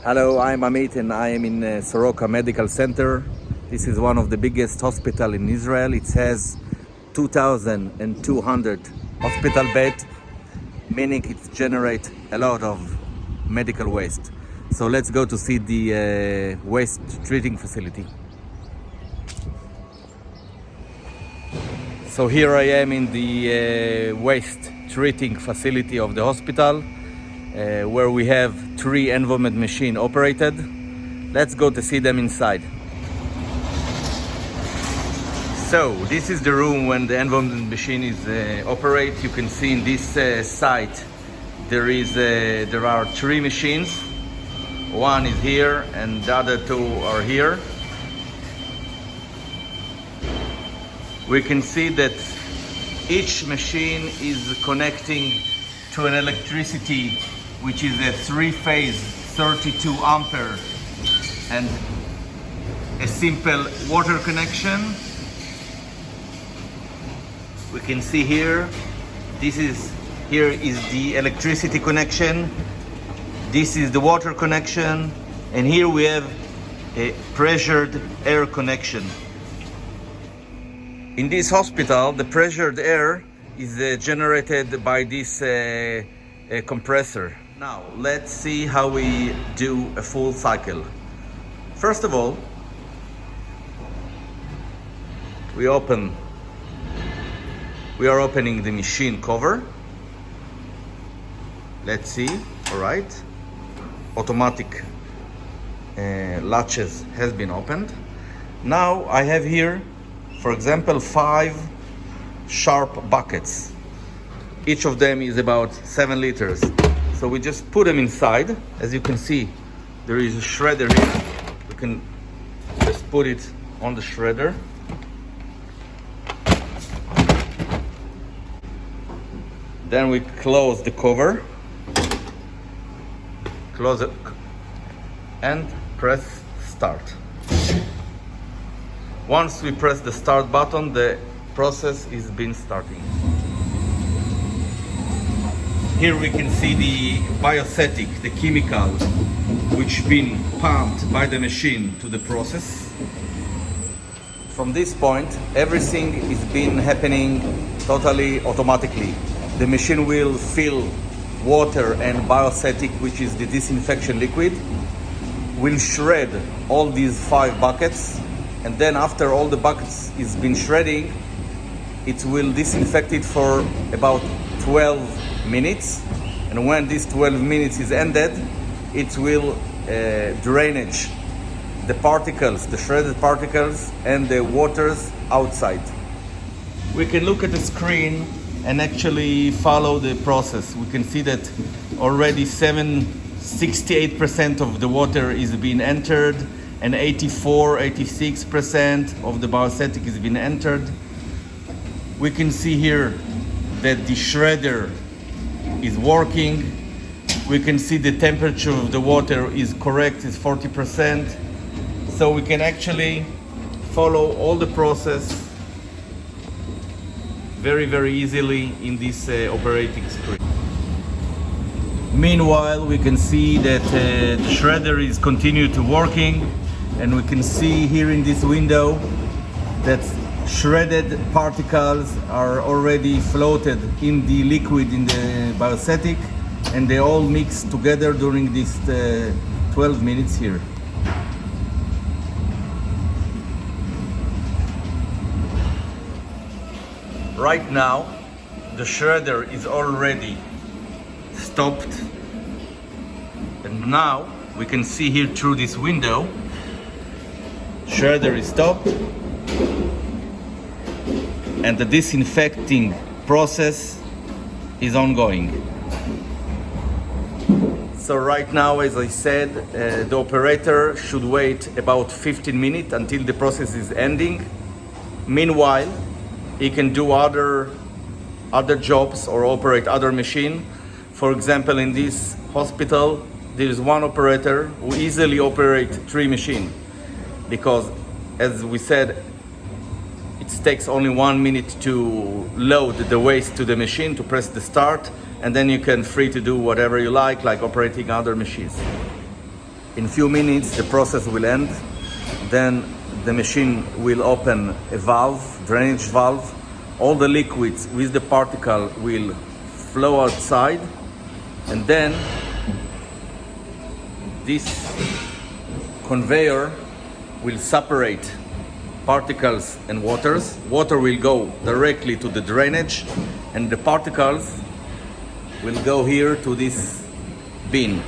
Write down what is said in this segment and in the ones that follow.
Hello, I'm Amit and I am in Soroka Medical Center. This is one of the biggest hospital in Israel. It has 2,200 hospital beds, meaning it generates a lot of medical waste. So let's go to see the waste treating facility. So here I am in the waste treating facility of the hospital, where we have 3 Envomed machine operated. Let's go to see them inside. So this is the room when the Envomed machine is operate. You can see in this site there are 3 machines. One is here and the other 2 are here. We can see that each machine is connecting to an electricity which is a 3-phase 32 ampere and a simple water connection. We can see here, here is the electricity connection, this is the water connection, and here we have a pressured air connection. In this hospital, the pressured air is generated by this compressor. Now, let's see how we do a full cycle. First of all, we are opening the machine cover. Let's see, all right. Automatic latches has been opened. Now I have here, for example, 5 sharp buckets. Each of them is about 7 liters. So we just put them inside. As you can see, there is a shredder here. We can just put it on the shredder. Then we close the cover. Close it and press start. Once we press the start button, the process is been starting. Here we can see the biostatic, the chemical, which been pumped by the machine to the process. From this point, everything is been happening totally automatically. The machine will fill water and biostatic, which is the disinfection liquid, will shred all these 5 buckets, and then after all the buckets is been shredding, it will disinfect it for about 12 minutes, and when this 12 minutes is ended, it will drainage the particles, the shredded particles and the waters outside. We can look at the screen and actually follow the process. We can see that already 68% of the water is being entered and 86% of the biostatic is being entered. We can see here that the shredder is working. We can see the temperature of the water is correct, is 40%. So we can actually follow all the process very, very easily in this operating screen. Meanwhile, we can see that the shredder is continue to working, and we can see here in this window that shredded particles are already floated in the liquid in the biostatic, and they all mix together during this 12 minutes here. Right now, the shredder is already stopped, and now we can see here through this window, shredder is stopped, and the disinfecting process is ongoing. So right now, as I said, the operator should wait about 15 minutes until the process is ending. Meanwhile, he can do other jobs or operate other machine. For example, in this hospital, there is one operator who easily operate 3 machines, because, as we said, it takes only 1 minute to load the waste to the machine, to press the start, and then you can free to do whatever you like operating other machines. In a few minutes the process will end. Then the machine will open a valve, drainage valve. All the liquids with the particle will flow outside, and then this conveyor will separate particles and waters. Water will go directly to the drainage, and the particles will go here to this bin.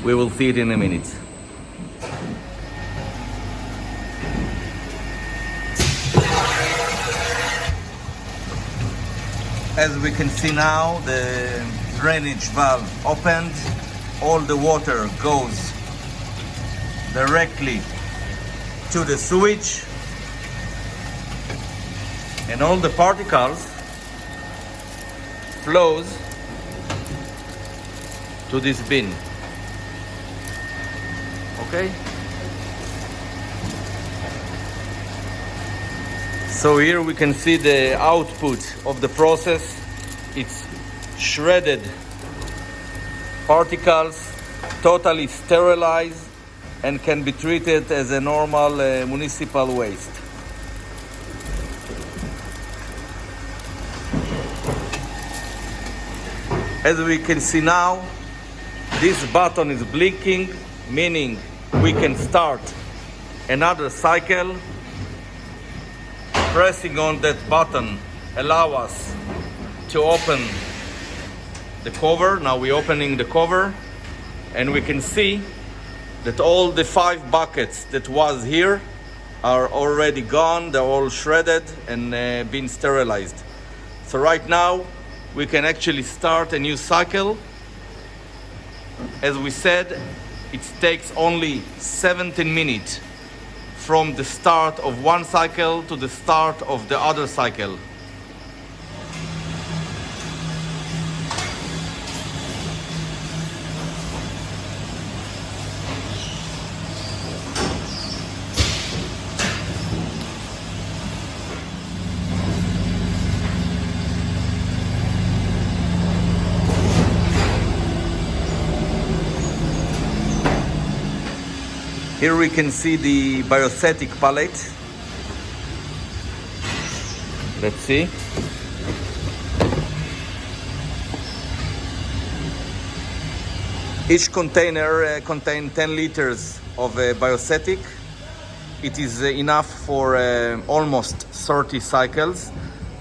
We will see it in a minute. As we can see now, the drainage valve opened. All the water goes directly to the sewage, and all the particles flows to this bin. Okay? So here we can see the output of the process. It's shredded particles, totally sterilized, and can be treated as a normal municipal waste. As we can see now, this button is blinking, meaning we can start another cycle. Pressing on that button allows us to open the cover. Now we're opening the cover, and we can see that all the 5 buckets that was here are already gone. They're all shredded and been sterilized. So right now we can actually start a new cycle. As we said, it takes only 17 minutes from the start of one cycle to the start of the other cycle. Here we can see the biostatic pallet. Let's see. Each container contains 10 liters of biostatic. It is enough for almost 30 cycles.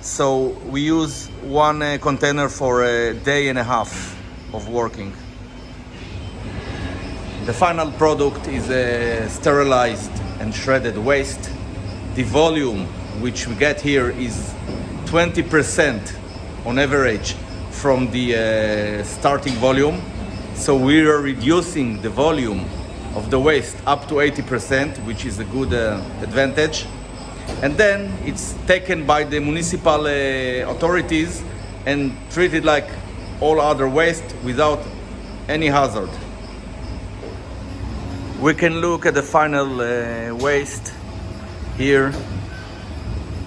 So we use one container for a day and a half of working. The final product is sterilized and shredded waste. The volume which we get here is 20% on average from the starting volume. So we are reducing the volume of the waste up to 80%, which is a good advantage. And then it's taken by the municipal authorities and treated like all other waste without any hazard. We can look at the final waste here,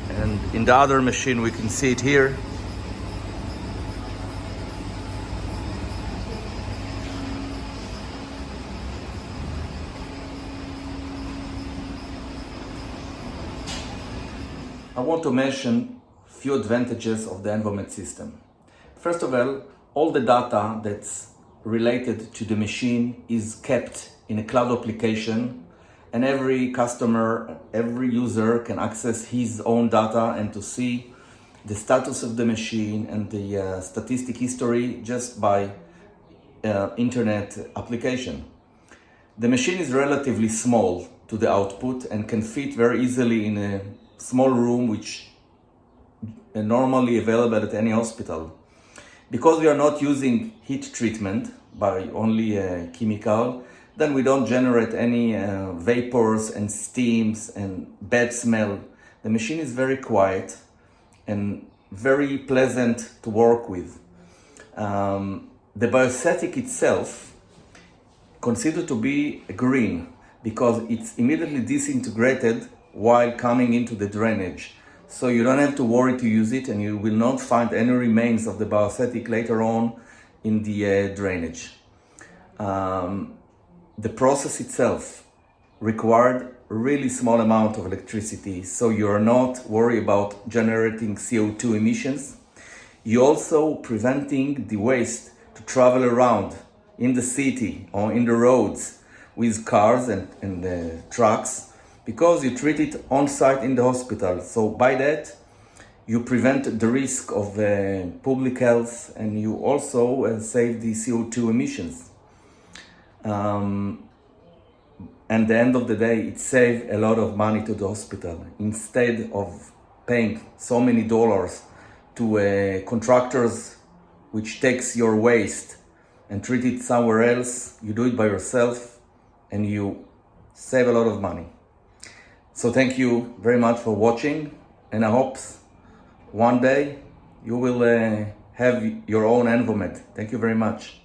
and in the other machine we can see it here. I want to mention a few advantages of the Envomed system. First of all the data that's related to the machine is kept in a cloud application, and every customer, every user can access his own data and to see the status of the machine and the statistic history just by internet application. The machine is relatively small to the output and can fit very easily in a small room which are normally available at any hospital. Because we are not using heat treatment by only chemical, then we don't generate any vapors and steams and bad smell. The machine is very quiet and very pleasant to work with. The biostatic itself considered to be green because it's immediately disintegrated while coming into the drainage. So you don't have to worry to use it, and you will not find any remains of the biostatic later on in the drainage. the process itself required a really small amount of electricity, so you're not worried about generating CO2 emissions. You're also preventing the waste to travel around in the city or in the roads with cars and trucks, because you treat it on site in the hospital. So by that, you prevent the risk of public health, and you also save the CO2 emissions. And at the end of the day, it saves a lot of money to the hospital. Instead of paying so many dollars to contractors which takes your waste and treat it somewhere else, you do it by yourself and you save a lot of money. So thank you very much for watching, and I hope one day you will have your own Envomed. Thank you very much.